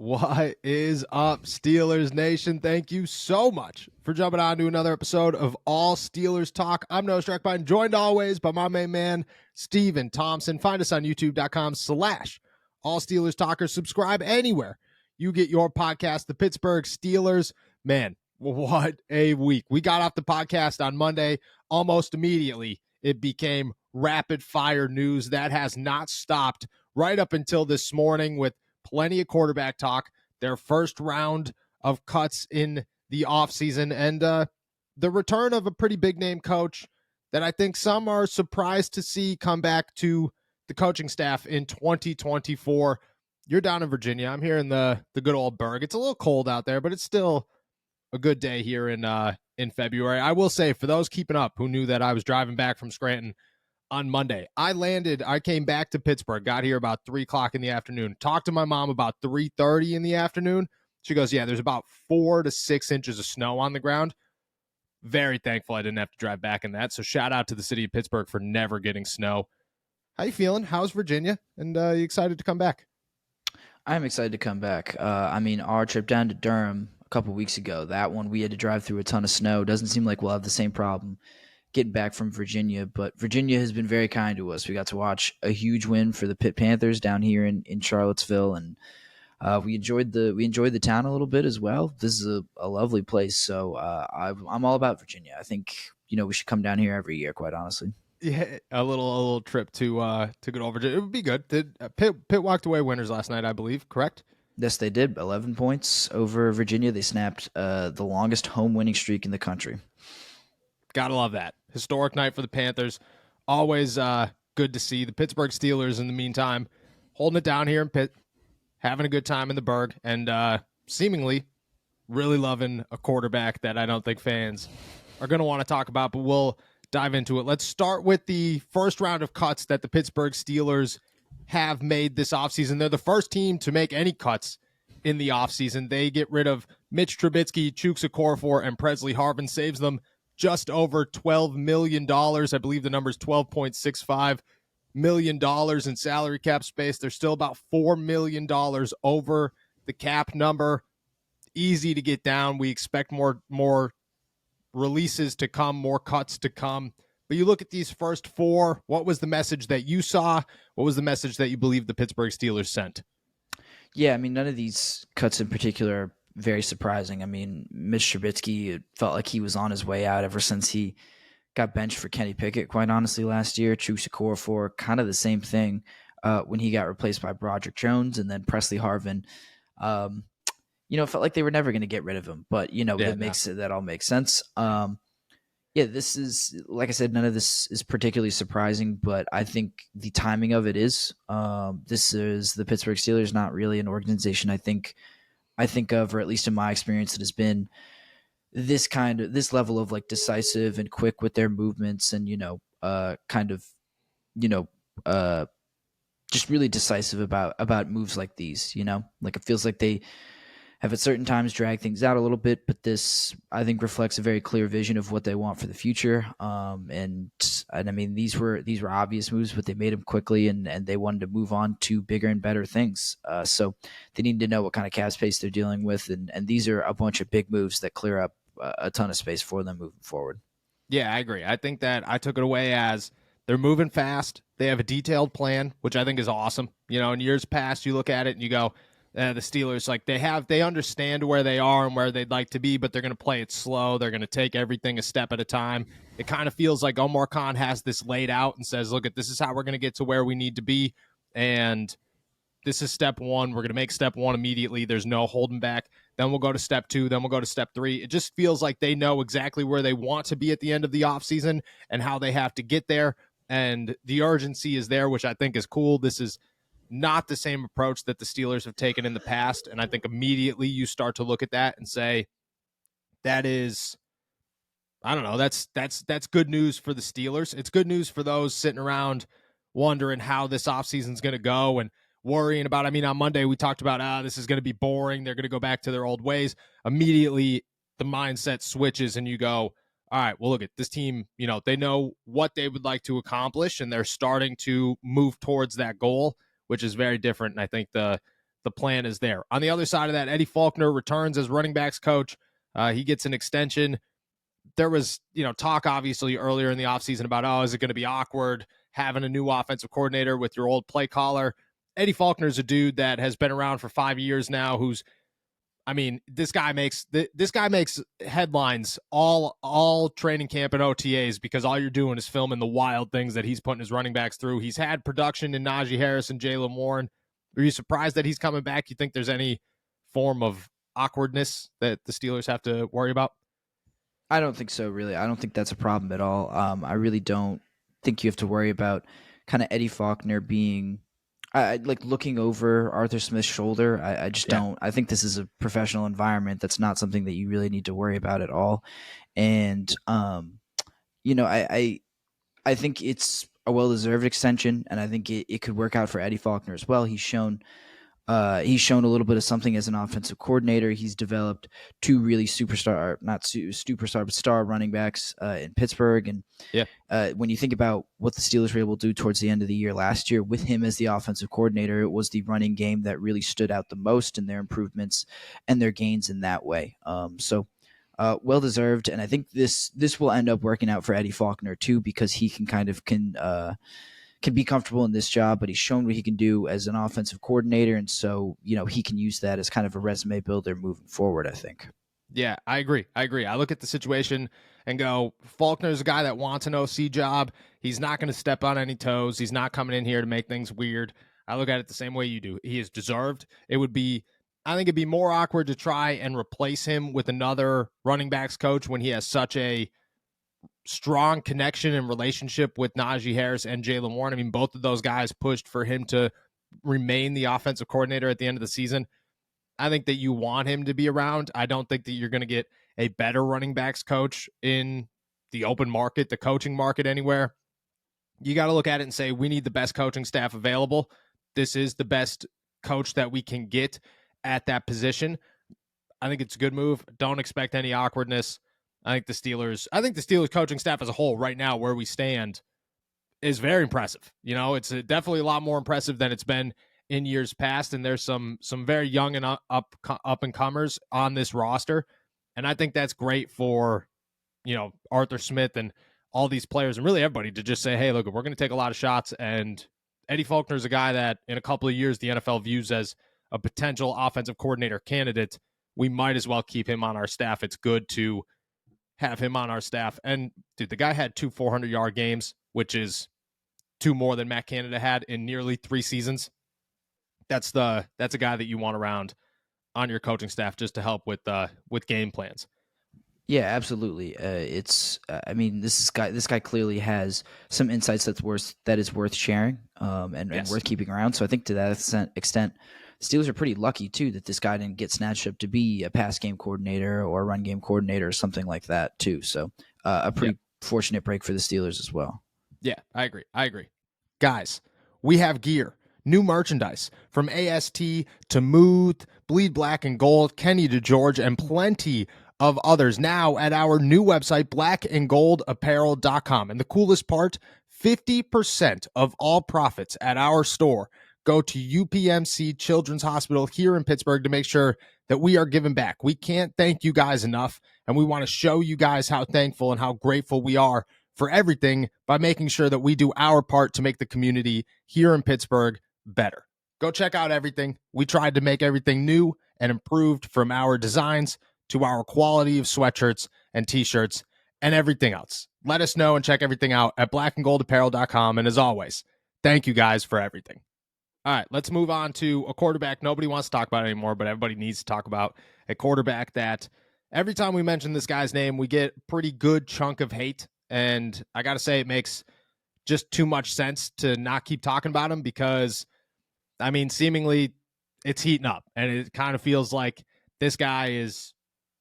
What is up, Steelers Nation? Thank you so much for jumping on to another episode of All Steelers Talk. I'm Noah Streckbine, joined always by my main man, Steven Thompson. Find us on youtube.com/All Steelers Talkers. Subscribe anywhere you get your podcast. The Pittsburgh Steelers, man, what a week. We got off the podcast on Monday. Almost immediately, it became rapid fire news. That has not stopped right up until this morning with plenty of quarterback talk, their first round of cuts in the offseason, and the return of a pretty big-name coach that I think some are surprised to see come back to the coaching staff in 2024. You're down in Virginia. I'm here in the good old Berg. It's a little cold out there, but it's still a good day here in February. I will say, for those keeping up who knew that I was driving back from Scranton on Monday, I came back to Pittsburgh, got here about 3 o'clock in the afternoon, talked to my mom about 3:30 in the afternoon. She goes, yeah, there's about 4 to 6 inches of snow on the ground. Very thankful I didn't have to drive back in that. So shout out to the city of Pittsburgh for never getting snow. How you feeling? How's Virginia? And you excited to come back? I'm excited to come back. Our trip down to Durham a couple weeks ago, that one we had to drive through a ton of snow. Doesn't seem like we'll have the same problem getting back from Virginia, but Virginia has been very kind to us. We got to watch a huge win for the Pitt Panthers down here in Charlottesville, and we enjoyed the town a little bit as well. This is a lovely place, so I'm all about Virginia. I think we should come down here every year, quite honestly. Yeah, a little trip to good old Virginia. It would be good. Pitt walked away winners last night, I believe, correct? Yes, they did. 11 points over Virginia. They snapped the longest home winning streak in the country. Gotta love that. Historic night for the Panthers. Always good to see. The Pittsburgh Steelers, in the meantime, holding it down here in Pitt, having a good time in the Berg, and seemingly really loving a quarterback that I don't think fans are going to want to talk about, but we'll dive into it. Let's start with the first round of cuts that the Pittsburgh Steelers have made this offseason. They're the first team to make any cuts in the offseason. They get rid of Mitch Trubisky, Chuks Okorafor, and Presley Harvin. Saves them just over $12 million. I believe the number is $12.65 million in salary cap space. They're still about $4 million over the cap number. Easy to get down. We expect more releases to come, more cuts to come. But you look at these first four, what was the message that you saw? What was the message that you believe the Pittsburgh Steelers sent? Yeah, none of these cuts in particular are very surprising. Mitch Trubisky, it felt like he was on his way out ever since he got benched for Kenny Pickett, quite honestly, last year. Chuks Okorafor, kind of the same thing when he got replaced by Broderick Jones, and then Presley Harvin. It felt like they were never going to get rid of him, but that all makes sense. This is, like I said, none of this is particularly surprising, but I think the timing of it is. This is the Pittsburgh Steelers, not really an organization I think of, or at least in my experience, that has been this level of like decisive and quick with their movements, and just really decisive about moves like these. Like it feels like they have at certain times dragged things out a little bit, but this, I think, reflects a very clear vision of what they want for the future. These were obvious moves, but they made them quickly, and they wanted to move on to bigger and better things. So they need to know what kind of cap space they're dealing with, and these are a bunch of big moves that clear up a ton of space for them moving forward. Yeah, I agree. I think that I took it away as they're moving fast. They have a detailed plan, which I think is awesome. In years past, you look at it and you go, the Steelers, like they understand where they are and where they'd like to be, but they're going to play it slow. They're going to take everything a step at a time. It kind of feels like Omar Khan has this laid out and says, look, this is how we're going to get to where we need to be. And this is step one. We're going to make step one immediately. There's no holding back. Then we'll go to step two. Then we'll go to step three. It just feels like they know exactly where they want to be at the end of the offseason and how they have to get there. And the urgency is there, which I think is cool. This is not the same approach that the Steelers have taken in the past. And I think immediately you start to look at that and say, that is, I don't know, that's good news for the Steelers. It's good news for those sitting around wondering how this offseason is going to go and worrying about, on Monday we talked about, this is going to be boring. They're going to go back to their old ways. Immediately the mindset switches and you go, all right, well, look at this team, they know what they would like to accomplish and they're starting to move towards that goal, which is very different. And I think the the plan is there. On the other side of that, Eddie Faulkner returns as running backs coach. He gets an extension. There was, talk obviously earlier in the offseason about, is it going to be awkward having a new offensive coordinator with your old play caller? Eddie Faulkner's a dude that has been around for 5 years now, this guy makes headlines all training camp and OTAs, because all you're doing is filming the wild things that he's putting his running backs through. He's had production in Najee Harris and Jaylen Warren. Are you surprised that he's coming back? You think there's any form of awkwardness that the Steelers have to worry about? I don't think so, really. I don't think that's a problem at all. I really don't think you have to worry about kind of Eddie Faulkner being like looking over Arthur Smith's shoulder. I just don't. I think this is a professional environment. That's not something that you really need to worry about at all. And I think it's a well-deserved extension, and I think it could work out for Eddie Faulkner as well. He's shown a little bit of something as an offensive coordinator. He's developed two really star running backs in Pittsburgh. And when you think about what the Steelers were able to do towards the end of the year last year with him as the offensive coordinator, it was the running game that really stood out the most in their improvements and their gains in that way. Well deserved, and I think this will end up working out for Eddie Faulkner too, because he can be comfortable in this job, but he's shown what he can do as an offensive coordinator. And so, he can use that as kind of a resume builder moving forward, I think. Yeah, I agree. I look at the situation and go, Faulkner's a guy that wants an OC job. He's not going to step on any toes. He's not coming in here to make things weird. I look at it the same way you do. He is deserved. I think it'd be more awkward to try and replace him with another running backs coach when he has such a strong connection and relationship with Najee Harris and Jaylen Warren. Both of those guys pushed for him to remain the offensive coordinator at the end of the season. I think that you want him to be around. I don't think that you're going to get a better running backs coach in the open market, the coaching market anywhere. You got to look at it and say, we need the best coaching staff available. This is the best coach that we can get at that position. I think it's a good move. Don't expect any awkwardness. I think the Steelers coaching staff as a whole right now, where we stand, is very impressive. It's definitely a lot more impressive than it's been in years past. And there's some very young and up and comers on this roster. And I think that's great for, Arthur Smith and all these players and really everybody to just say, hey, look, we're going to take a lot of shots. And Eddie Faulkner is a guy that in a couple of years, the NFL views as a potential offensive coordinator candidate. We might as well keep him on our staff. It's good to have him on our staff. And dude, the guy had 2 400-yard games, which is 2 more than Matt Canada had in nearly 3 seasons. That's a guy that you want around on your coaching staff just to help with game plans. Yeah, absolutely. This guy clearly has some insights that is worth sharing and worth keeping around. So I think to that extent, Steelers are pretty lucky too that this guy didn't get snatched up to be a pass game coordinator or a run game coordinator or something like that too. So a pretty fortunate break for the Steelers as well. Yeah, I agree. Guys, we have gear, new merchandise from AST to Muth, Bleed Black and Gold, Kenny to George, and plenty of others now at our new website, blackandgoldapparel.com. And the coolest part, 50% of all profits at our store go to UPMC Children's Hospital here in Pittsburgh to make sure that we are giving back. We can't thank you guys enough, and we want to show you guys how thankful and how grateful we are for everything by making sure that we do our part to make the community here in Pittsburgh better. Go check out everything. We tried to make everything new and improved, from our designs to our quality of sweatshirts and t-shirts and everything else. Let us know and check everything out at blackandgoldapparel.com. And as always, thank you guys for everything. All right, let's move on to a quarterback nobody wants to talk about anymore, but everybody needs to talk about. A quarterback that every time we mention this guy's name, we get a pretty good chunk of hate. And I got to say, it makes just too much sense to not keep talking about him because, seemingly it's heating up. And it kind of feels like this guy is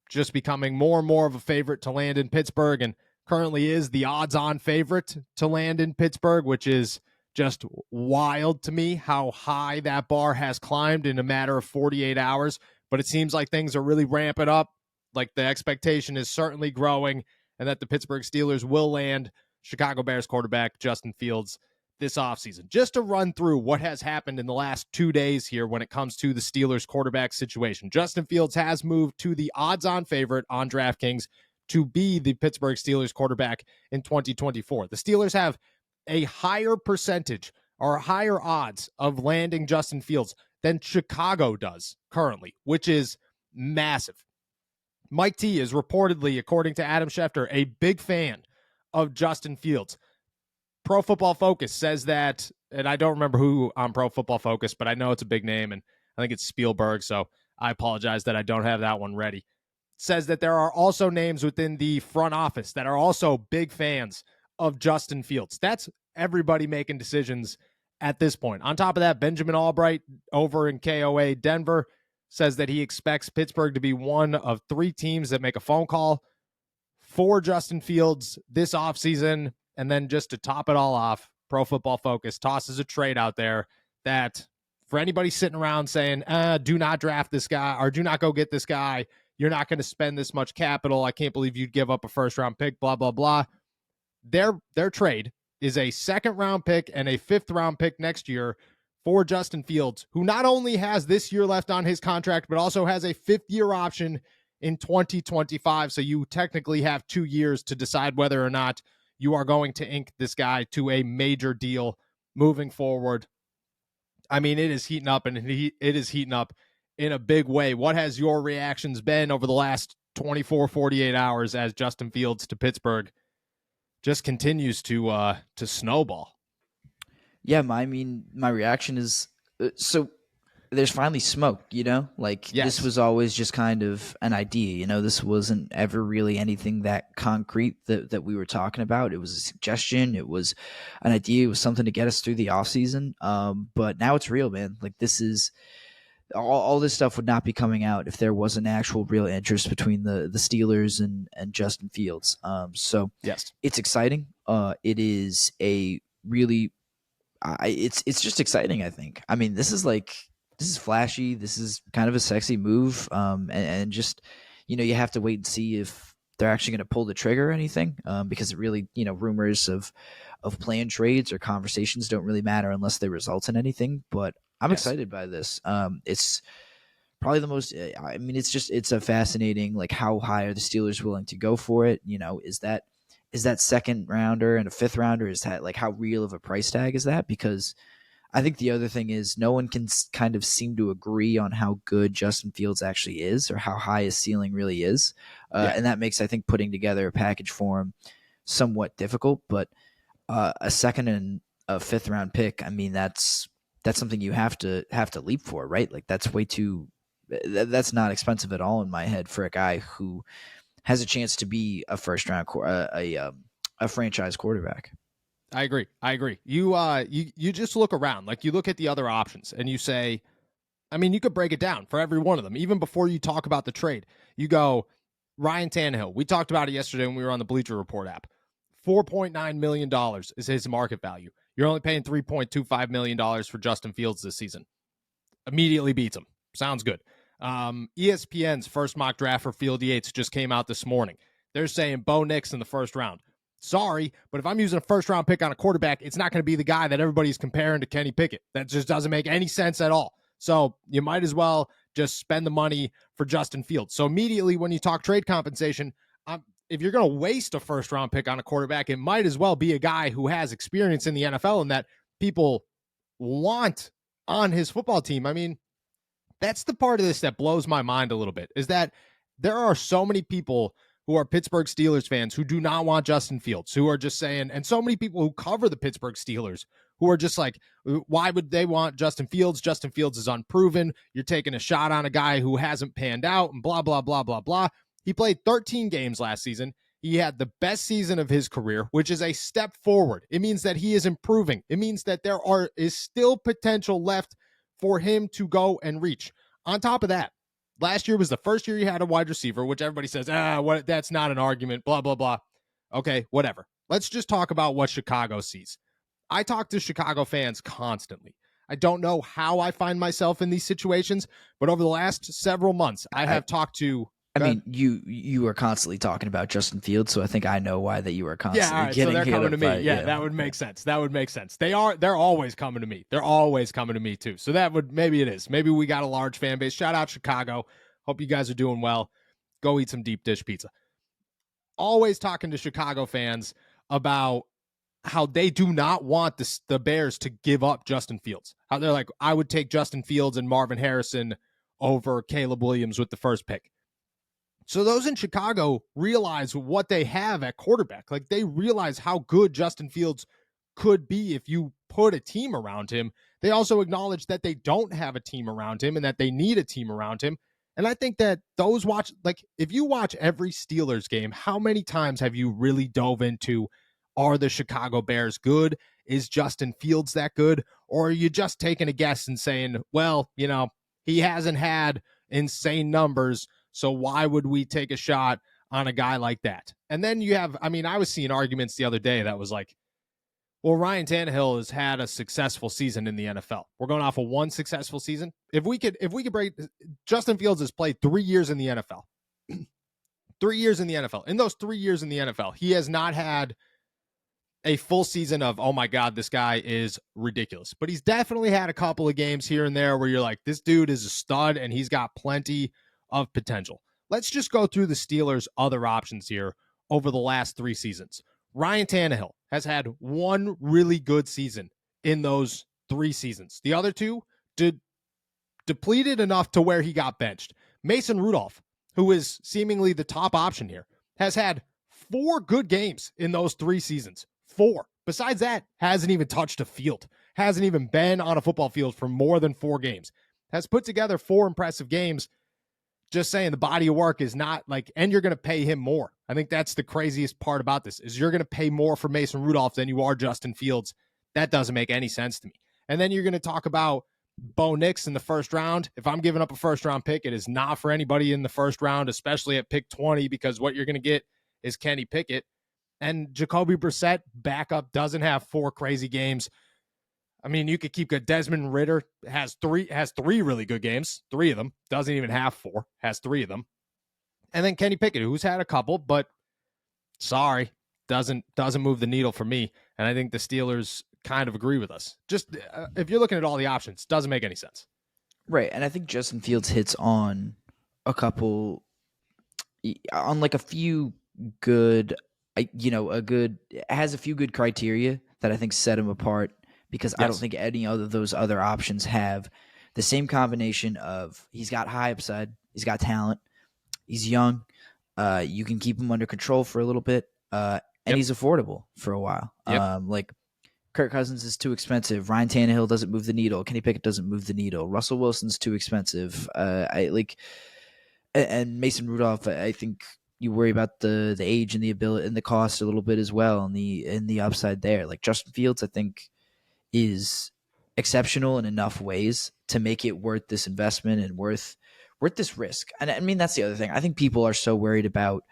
just becoming more and more of a favorite to land in Pittsburgh, and currently is the odds-on favorite to land in Pittsburgh, which is just wild to me how high that bar has climbed in a matter of 48 hours. But it seems like things are really ramping up. Like the expectation is certainly growing, and that the Pittsburgh Steelers will land Chicago Bears quarterback Justin Fields this offseason. Just to run through what has happened in the last 2 days here when it comes to the Steelers quarterback situation. Justin Fields has moved to the odds-on favorite on DraftKings to be the Pittsburgh Steelers quarterback in 2024. The Steelers have a higher percentage or higher odds of landing Justin Fields than Chicago does currently, which is massive. Mike T is reportedly, according to Adam Schefter, a big fan of Justin Fields. Pro Football Focus says that, and I don't remember who on Pro Football Focus, but I know it's a big name, and I think it's Spielberg, so I apologize that I don't have that one ready. Says that there are also names within the front office that are also big fans of Justin Fields. That's everybody making decisions at this point. On top of that, Benjamin Albright over in KOA Denver says that he expects Pittsburgh to be one of 3 teams that make a phone call for Justin Fields this offseason. And then just to top it all off, Pro Football Focus tosses a trade out there that for anybody sitting around saying, do not draft this guy or do not go get this guy, you're not going to spend this much capital, I can't believe you'd give up a first-round pick, blah, blah, blah. Their trade is a second-round pick and a fifth-round pick next year for Justin Fields, who not only has this year left on his contract, but also has a 5th-year option in 2025. So you technically have 2 years to decide whether or not you are going to ink this guy to a major deal moving forward. I mean, it is heating up, and it is heating up in a big way. What has your reactions been over the last 24, 48 hours as Justin Fields to Pittsburgh just continues to snowball? Yeah, my reaction is so there's finally smoke, like Yes. This was always just kind of an idea, this wasn't ever really anything that concrete that we were talking about. It was a suggestion. It was an idea. It was something to get us through the offseason. But now it's real, man. Like this is all this stuff would not be coming out if there wasn't actual real interest between the Steelers and Justin Fields. So yes, it's exciting. It is a really, it's just exciting. I think, this is flashy. This is kind of a sexy move. And just, you have to wait and see if they're actually going to pull the trigger or anything. Because it really, rumors of planned trades or conversations don't really matter unless they result in anything. But I'm excited by this. It's probably the most, it's a fascinating, like how high are the Steelers willing to go for it? Is that second rounder and a fifth rounder? Is that like how real of a price tag is that? Because I think the other thing is no one can kind of seem to agree on how good Justin Fields actually is or how high his ceiling really is. And that makes, I think, putting together a package for him somewhat difficult. But a second and a fifth round pick, that's something you have to leap for, right? Like that's that's not expensive at all in my head for a guy who has a chance to be a first round, a franchise quarterback. I agree. You just look around, like you look at the other options and you say, you could break it down for every one of them. Even before you talk about the trade, you go Ryan Tannehill. We talked about it yesterday when we were on the Bleacher Report app. $4.9 million is his market value. You're only paying $3.25 million for Justin Fields this season. Immediately beats him. Sounds good. ESPN's first mock draft for Field Yates just came out this morning. They're saying Bo Nix in the first round. Sorry, but if I'm using a first-round pick on a quarterback, it's not going to be the guy that everybody's comparing to Kenny Pickett. That just doesn't make any sense at all. So you might as well just spend the money for Justin Fields. So immediately when you talk trade compensation, if you're going to waste a first-round pick on a quarterback, it might as well be a guy who has experience in the NFL and that people want on his football team. That's the part of this that blows my mind a little bit, is that there are so many people who are Pittsburgh Steelers fans who do not want Justin Fields, who are just saying, and so many people who cover the Pittsburgh Steelers who are just like, why would they want Justin Fields? Justin Fields is unproven. You're taking a shot on a guy who hasn't panned out and blah, blah, blah, blah, blah. He played 13 games last season. He had the best season of his career, which is a step forward. It means that he is improving. It means that there is still potential left for him to go and reach. On top of that, last year was the first year he had a wide receiver, which everybody says, that's not an argument, blah, blah, blah. Okay, whatever. Let's just talk about what Chicago sees. I talk to Chicago fans constantly. I don't know how I find myself in these situations, but over the last several months, I have talked to I mean, you are constantly talking about Justin Fields, so I think I know why that you are Yeah, all constantly right. So getting they're hit coming up to me. by, Yeah, that would make sense. That would make sense. They're always coming to me. They're always coming to me too. So that would, maybe it is. Maybe we got a large fan base. Shout out Chicago. Hope you guys are doing well. Go eat some deep dish pizza. Always talking to Chicago fans about how they do not want the Bears to give up Justin Fields. How they're like, I would take Justin Fields and Marvin Harrison over Caleb Williams with the first pick. So those in Chicago realize what they have at quarterback. Like, they realize how good Justin Fields could be if you put a team around him. They also acknowledge that they don't have a team around him and that they need a team around him. And I think that those watch, like, if you watch every Steelers game, how many times have you really dove into, are the Chicago Bears good? Is Justin Fields that good? Or are you just taking a guess and saying, well, he hasn't had insane numbers, so why would we take a shot on a guy like that? And then you have, I was seeing arguments the other day that was like, well, Ryan Tannehill has had a successful season in the NFL. We're going off of one successful season. If we could break, Justin Fields has played 3 years in the NFL. 3 years in the NFL. In those 3 years in the NFL, he has not had a full season of, oh my God, this guy is ridiculous. But he's definitely had a couple of games here and there where you're like, this dude is a stud and he's got plenty of potential. Let's just go through the Steelers' other options here over the last 3 seasons. Ryan Tannehill has had one really good season in those 3 seasons. The other two depleted enough to where he got benched. Mason Rudolph, who is seemingly the top option here, has had 4 good games in those 3 seasons. 4. Besides that, hasn't even touched a field. Hasn't even been on a football field for more than 4 games. Has put together 4 impressive games. Just saying, the body of work is not like, and you're going to pay him more. I think that's the craziest part about this, is you're going to pay more for Mason Rudolph than you are Justin Fields. That doesn't make any sense to me. And then you're going to talk about Bo Nix in the first round. If I'm giving up a first round pick, it is not for anybody in the first round, especially at pick 20, because what you're going to get is Kenny Pickett. And Jacoby Brissett, backup, doesn't have 4 crazy games. You could keep good. Desmond Ridder has three really good games. 3 of them. Doesn't even have 4. Has 3 of them. And then Kenny Pickett, who's had a couple, but sorry, doesn't move the needle for me. And I think the Steelers kind of agree with us. Just if you're looking at all the options, doesn't make any sense. Right, and I think Justin Fields hits on a couple, on like a few good, has a few good criteria that I think set him apart, because I don't think any of those other options have the same combination of, he's got high upside, he's got talent, he's young, you can keep him under control for a little bit, and he's affordable for a while. Like, Kirk Cousins is too expensive. Ryan Tannehill doesn't move the needle. Kenny Pickett doesn't move the needle. Russell Wilson's too expensive. And Mason Rudolph, I think you worry about the age and the ability and the cost a little bit as well, and the upside there. Like, Justin Fields, I think, is exceptional in enough ways to make it worth this investment and worth this risk. And that's the other thing. I think people are so worried about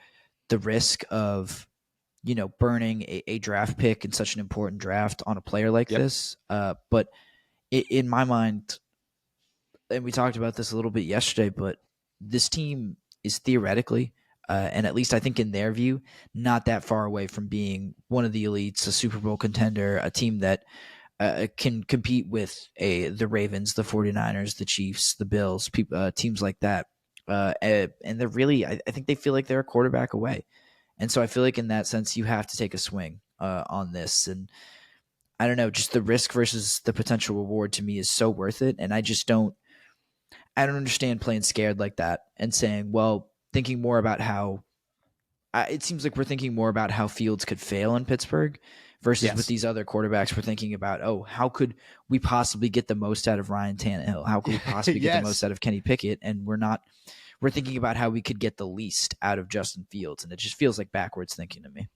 the risk of, burning a draft pick in such an important draft on a player like this. But in my mind, and we talked about this a little bit yesterday, but this team is theoretically, and at least I think in their view, not that far away from being one of the elites, a Super Bowl contender, a team that can compete with the Ravens, the 49ers, the Chiefs, the Bills, teams like that. And they're really, I think they feel like they're a quarterback away. And so I feel like in that sense, you have to take a swing on this. And I don't know, just the risk versus the potential reward to me is so worth it. And I don't understand playing scared like that and saying, well, thinking more about how it seems like we're thinking more about how Fields could fail in Pittsburgh versus with these other quarterbacks, we're thinking about, oh, how could we possibly get the most out of Ryan Tannehill? How could we possibly get the most out of Kenny Pickett? And we're thinking about how we could get the least out of Justin Fields. And it just feels like backwards thinking to me.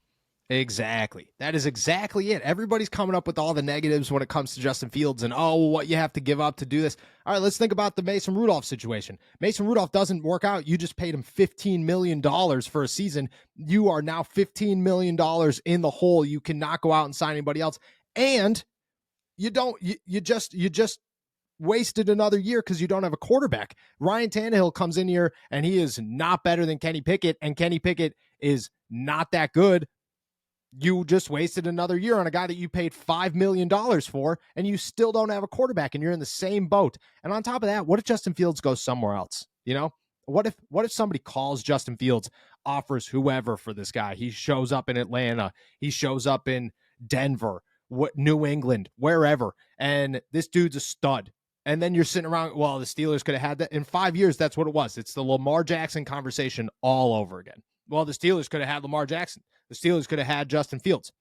Exactly. That is exactly it. Everybody's coming up with all the negatives when it comes to Justin Fields and, what you have to give up to do this. All right, let's think about the Mason Rudolph situation. Mason Rudolph doesn't work out. You just paid him $15 million for a season. You are now $15 million in the hole. You cannot go out and sign anybody else. And you just wasted another year because you don't have a quarterback. Ryan Tannehill comes in here and he is not better than Kenny Pickett, and Kenny Pickett is not that good. You just wasted another year on a guy that you paid $5 million for, and you still don't have a quarterback, and you're in the same boat. And on top of that, what if Justin Fields goes somewhere else? You know, what if somebody calls Justin Fields, offers whoever for this guy? He shows up in Atlanta, he shows up in Denver, New England, wherever, and this dude's a stud. And then you're sitting around, well, the Steelers could have had that in 5 years. That's what it was. It's the Lamar Jackson conversation all over again. Well, the Steelers could have had Lamar Jackson. The Steelers could have had Justin Fields.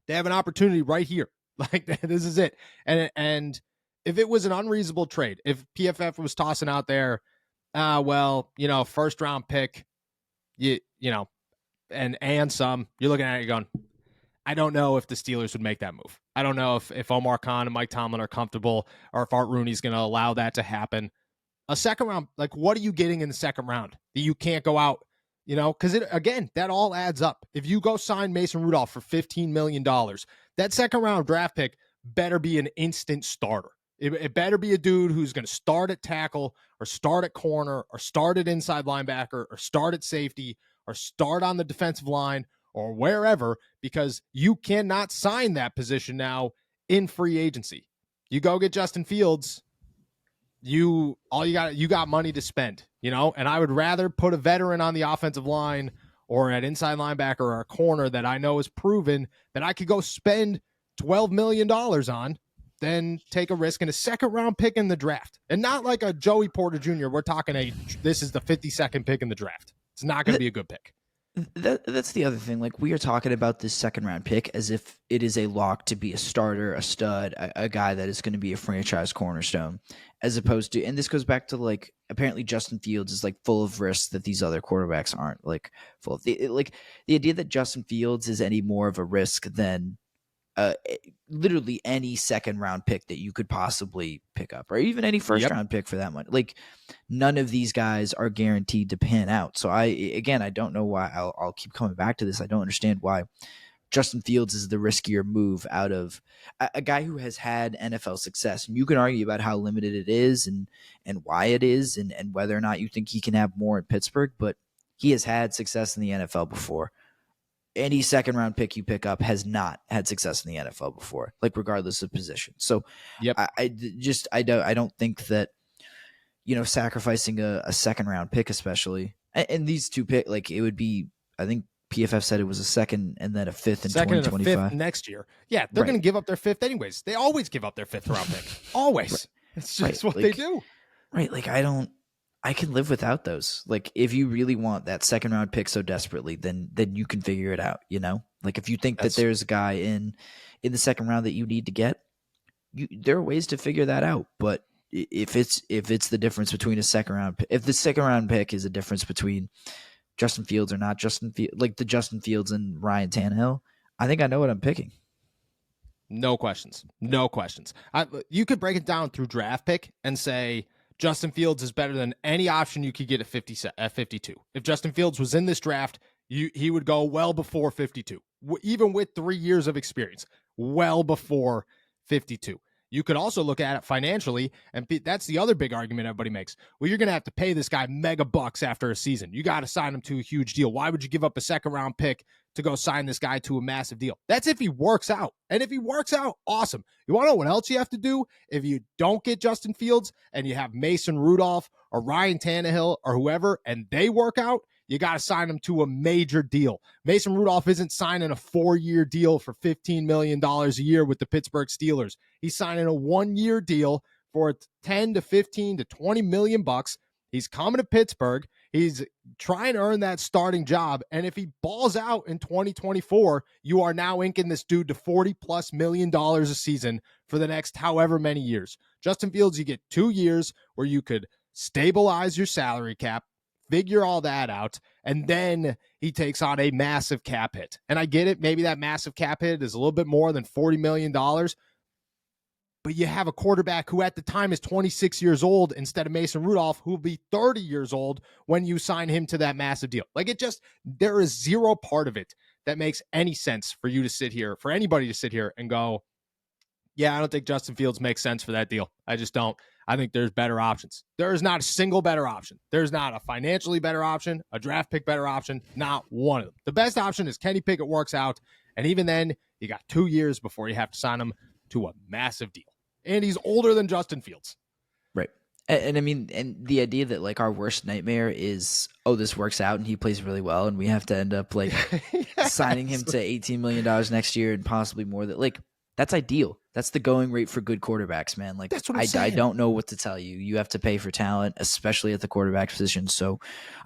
They have an opportunity right here. Like, this is it. And if it was an unreasonable trade, if PFF was tossing out there, first round pick, and some, you're looking at it going, I don't know if the Steelers would make that move. I don't know if Omar Khan and Mike Tomlin are comfortable, or if Art Rooney's going to allow that to happen. A second round, like, what are you getting in the second round that you can't go out? Because again, that all adds up. If you go sign Mason Rudolph for $15 million, that second round draft pick better be an instant starter. It better be a dude who's going to start at tackle, or start at corner, or start at inside linebacker, or start at safety, or start on the defensive line, or wherever, because you cannot sign that position now in free agency. You go get Justin Fields, you got money to spend, and I would rather put a veteran on the offensive line or at inside linebacker or a corner that I know is proven that I could go spend $12 million on than take a risk in a second round pick in the draft. And not like a Joey Porter Jr. We're talking this is the 52nd pick in the draft. It's not going to be a good pick. That's the other thing. Like, we are talking about this second round pick as if it is a lock to be a starter, a stud, a guy that is going to be a franchise cornerstone, as opposed to, and this goes back to, like, apparently Justin Fields is like full of risks that these other quarterbacks aren't, like, full of. The idea that Justin Fields is any more of a risk than literally any second round pick that you could possibly pick up, or even any first round pick for that one. Like, none of these guys are guaranteed to pan out. So I don't know why. I'll keep coming back to this. I don't understand why Justin Fields is the riskier move out of a guy who has had NFL success. And you can argue about how limited it is and why it is, and whether or not you think he can have more in Pittsburgh, but he has had success in the NFL before. Any second round pick you pick up has not had success in the NFL before, like, regardless of position. So I don't think that, sacrificing a second round pick, especially, and these two pick, like, it would be, I think PFF said it was a second and then a fifth in 2025 and a fifth next year. Yeah. They're going to give up their fifth anyways. They always give up their fifth round pick. Always. Right. It's just what they do. Right. Like, I can live without those. Like, if you really want that second round pick so desperately, then you can figure it out, Like, if you think that there's a guy in the second round that you need to get, there are ways to figure that out. But if it's the difference between a second round pick, if the second round pick is a difference between Justin Fields or not Justin Fields, like the Justin Fields and Ryan Tannehill, I think I know what I'm picking. No questions. You could break it down through draft pick and say Justin Fields is better than any option you could get at 52. If Justin Fields was in this draft, he would go well before 52, even with 3 years of experience, well before 52. You could also look at it financially, and that's the other big argument everybody makes. Well, you're going to have to pay this guy mega bucks after a season. You got to sign him to a huge deal. Why would you give up a second round pick to go sign this guy to a massive deal? That's if he works out. And if he works out, awesome. You want to know what else you have to do? If you don't get Justin Fields and you have Mason Rudolph or Ryan Tannehill or whoever, and they work out, you got to sign them to a major deal. Mason Rudolph isn't signing a 4-year deal for $15 million a year with the Pittsburgh Steelers. He's signing a 1-year deal for 10 to 15 to 20 million bucks. He's coming to Pittsburgh. He's trying to earn that starting job. And if he balls out in 2024, you are now inking this dude to $40+ million a season for the next however many years. Justin Fields, you get 2 years where you could stabilize your salary cap, figure all that out, and then he takes on a massive cap hit. And I get it. Maybe that massive cap hit is a little bit more than $40 million, but you have a quarterback who at the time is 26 years old instead of Mason Rudolph, who will be 30 years old when you sign him to that massive deal. Like, there is zero part of it that makes any sense for you to sit here, for anybody to sit here and go, Yeah, I don't think Justin Fields makes sense for that deal. I just don't. I think there's better options. There is not a single better option. There's not a financially better option, a draft pick better option, not one of them. The best option is Kenny Pickett works out, and even then, you got 2 years before you have to sign him to a massive deal. And he's older than Justin Fields. Right. And I mean, and the idea that like our worst nightmare is, oh, this works out and he plays really well, and we have to end up like Yes. signing him to $18 million next year and possibly more. That like that's ideal. That's the going rate for good quarterbacks, man. Like That's what I'm saying. I don't know what to tell you. You have to pay for talent, especially at the quarterback position. So,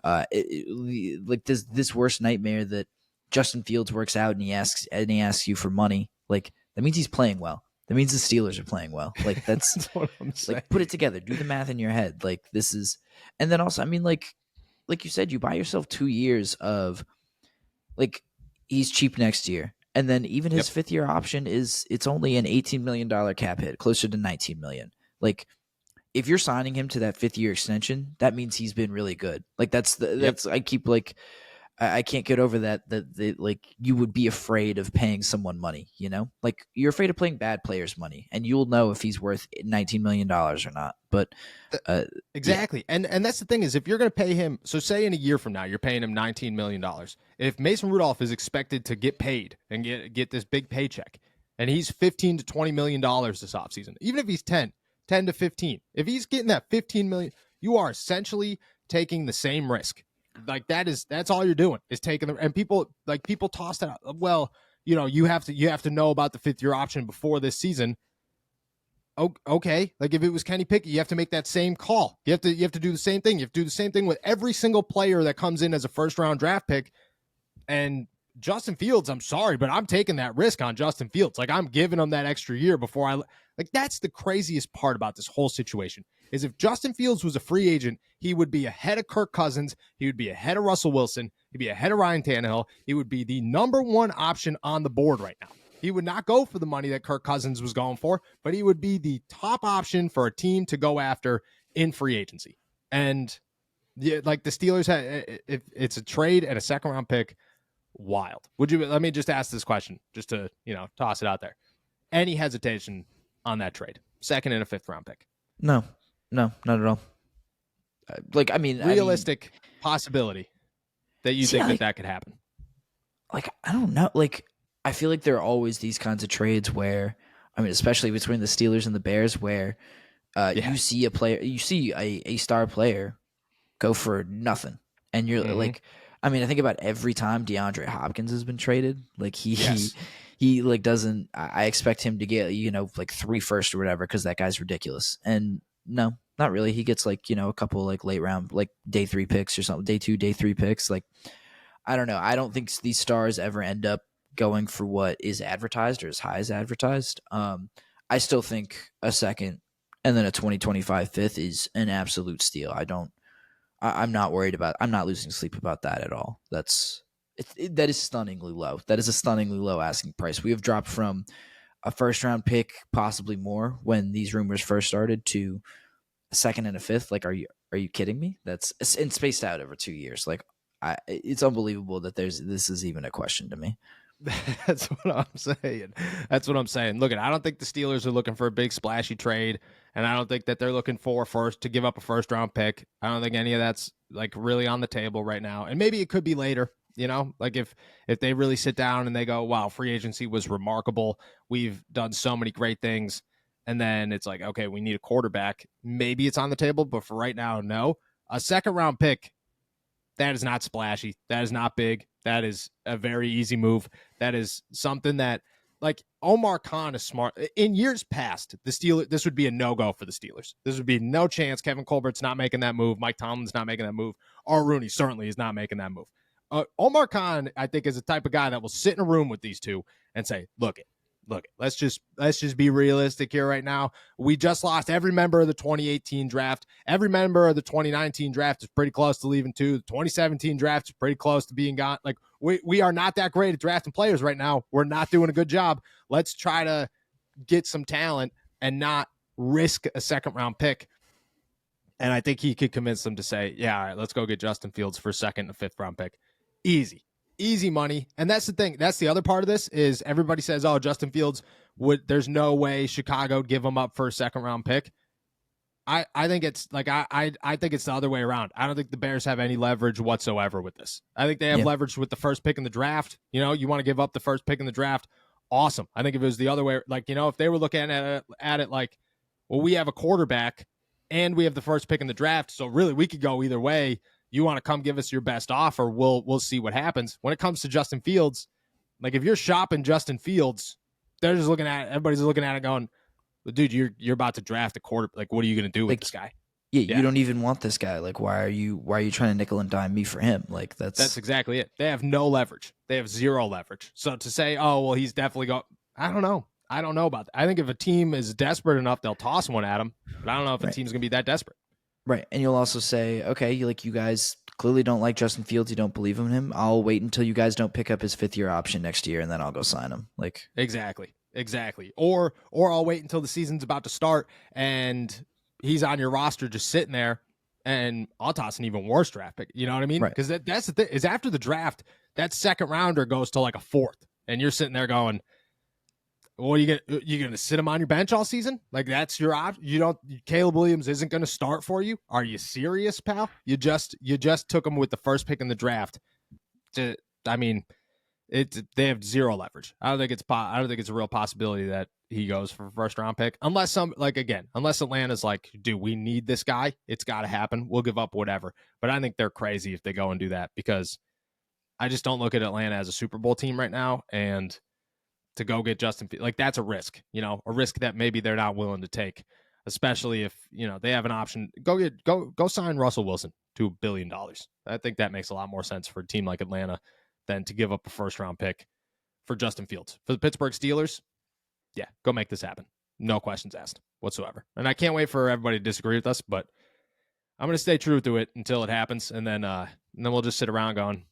like this worst nightmare that Justin Fields works out and he asks you for money. Like that means he's playing well. That means the Steelers are playing well. Like that's what I'm saying. like put it together, do the math in your head. Like this is, and then also, I mean, like you said, you buy yourself 2 years of like he's cheap next year, and then even his 5th year option it's only an $18 million cap hit, closer to 19 million. Like if you're signing him to that 5th year extension, that means he's been really good. Like that's I keep like. I can't get over that like you would be afraid of paying someone money, you know, like you're afraid of paying bad players money, and you'll know if he's worth $19 million or not. But exactly. Yeah. And that's the thing is, if you're going to pay him, so say in a year from now, you're paying him $19 million. If Mason Rudolph is expected to get paid and get this big paycheck, and he's $15 to $20 million this offseason, even if he's 10 to 15, if he's getting that 15 million, you are essentially taking the same risk. Like that's all you're doing is taking them. And people toss that out. Well, you know, you have to know about the 5th year option before this season. Okay. Like if it was Kenny Pickett, you have to make that same call. You have to do the same thing. You have to do the same thing with every single player that comes in as a 1st round draft pick. And Justin Fields, I'm sorry, but I'm taking that risk on Justin Fields. Like I'm giving him that extra year before like that's the craziest part about this whole situation is if Justin Fields was a free agent, he would be ahead of Kirk Cousins. He would be ahead of Russell Wilson. He'd be ahead of Ryan Tannehill. He would be the number 1 option on the board right now. He would not go for the money that Kirk Cousins was going for, but he would be the top option for a team to go after in free agency. And yeah, like the Steelers had, if it's a trade and a 2nd round pick, wild. Let me just ask this question just to, toss it out there. Any hesitation on that trade? 2nd and a 5th round pick? No, not at all. Like, I mean, realistic possibility that you think that could happen. Like, I don't know. Like, I feel like there are always these kinds of trades where, I mean, especially between the Steelers and the Bears, where you see a star player go for nothing, and you're like, I mean, I think about every time DeAndre Hopkins has been traded. Like he like doesn't. I expect him to get like 3 firsts or whatever because that guy's ridiculous. And no, not really. He gets like a couple like late round like day 3 picks or something, day 2, day 3 picks. Like I don't know. I don't think these stars ever end up going for what is advertised or as high as advertised. I still think a 2nd and then a 2025 5th is an absolute steal. I'm not worried about. I'm not losing sleep about that at all. That is stunningly low. That is a stunningly low asking price. We have dropped from a 1st round pick, possibly more, when these rumors first started, to a 2nd and a 5th. Like, are you kidding me? That's and spaced out over 2 years. Like, it's unbelievable that this is even a question to me. That's what I'm saying. Look, I don't think the Steelers are looking for a big splashy trade, and I don't think that they're looking to give up a 1st round pick. I don't think any of that's like really on the table right now. And maybe it could be later, like if they really sit down and they go, wow, free agency was remarkable. We've done so many great things. And then it's like, okay, we need a quarterback. Maybe it's on the table, but for right now, no. A 2nd round pick, that is not splashy. That is not big. That is a very easy move. That is something that, like, Omar Khan is smart. In years past, this would be a no-go for the Steelers. This would be no chance. Kevin Colbert's not making that move. Mike Tomlin's not making that move. Art Rooney certainly is not making that move. Omar Khan, I think, is the type of guy that will sit in a room with these two and say, look, let's just be realistic here right now. We just lost every member of the 2018 draft. Every member of the 2019 draft is pretty close to leaving too. The 2017 draft is pretty close to being gone. Like we are not that great at drafting players right now. We're not doing a good job. Let's try to get some talent and not risk a 2nd round pick. And I think he could convince them to say, yeah, all right, let's go get Justin Fields for 2nd and 5th round pick. Easy money. And that's the thing. That's the other part of this is everybody says, oh, Justin Fields there's no way Chicago would give him up for a second round pick. I think it's like I think it's the other way around. I don't think the Bears have any leverage whatsoever with this. I think they have leverage with the first pick in the draft. You know, you want to give up the first pick in the draft. Awesome. I think if it was the other way, like, you know, if they were looking at it like, well, we have a quarterback and we have the first pick in the draft, so really we could go either way. You want to come give us your best offer, we'll see what happens. When it comes to Justin Fields, like if you're shopping Justin Fields, they're just looking at it, everybody's looking at it going, well, dude, you're about to draft a quarter. Like, what are you going to do with this guy? Yeah, you don't even want this guy. Like, why are you trying to nickel and dime me for him? Like, that's exactly it. They have no leverage. They have zero leverage. So to say, oh, well, he's definitely going, I don't know. I don't know about that. I think if a team is desperate enough, they'll toss one at him. But I don't know if a team's going to be that desperate. Right. And you'll also say, okay, you guys clearly don't like Justin Fields. You don't believe in him. I'll wait until you guys don't pick up his 5th-year option next year, and then I'll go sign him. Like, Exactly. Or I'll wait until the season's about to start and he's on your roster just sitting there, and I'll toss an even worse draft pick. You know what I mean? Because that's the thing, is after the draft, that second rounder goes to like a 4th, and you're sitting there going, well, you going to sit him on your bench all season? Like, that's your option? Caleb Williams isn't going to start for you? Are you serious, pal? You just took him with the first pick in the draft. They have zero leverage. I don't think it's a real possibility that he goes for a first round pick, unless Atlanta's like, dude, we need this guy. It's got to happen. We'll give up whatever. But I think they're crazy if they go and do that, because I just don't look at Atlanta as a Super Bowl team right now, and to go get Justin Fields, like, that's a risk, a risk that maybe they're not willing to take, especially if, they have an option. Go sign Russell Wilson to $1 billion. I think that makes a lot more sense for a team like Atlanta than to give up a first round pick for Justin Fields. For the Pittsburgh Steelers, yeah, go make this happen. No questions asked whatsoever. And I can't wait for everybody to disagree with us, but I'm going to stay true to it until it happens. And then we'll just sit around going,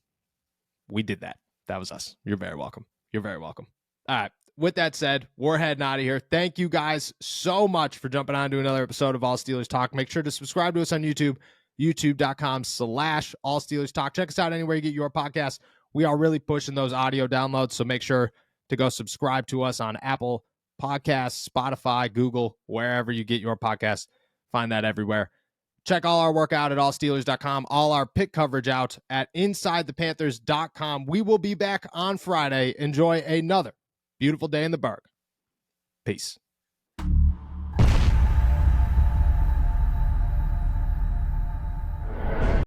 we did that. That was us. You're very welcome. You're very welcome. All right. With that said, we're heading out of here. Thank you guys so much for jumping on to another episode of All Steelers Talk. Make sure to subscribe to us on YouTube, youtube.com/All Steelers Talk. Check us out anywhere you get your podcasts. We are really pushing those audio downloads, so make sure to go subscribe to us on Apple Podcasts, Spotify, Google, wherever you get your podcasts. Find that everywhere. Check all our work out at allsteelers.com, all our pick coverage out at InsideThePanthers.com. We will be back on Friday. Enjoy another beautiful day in the Berg. Peace.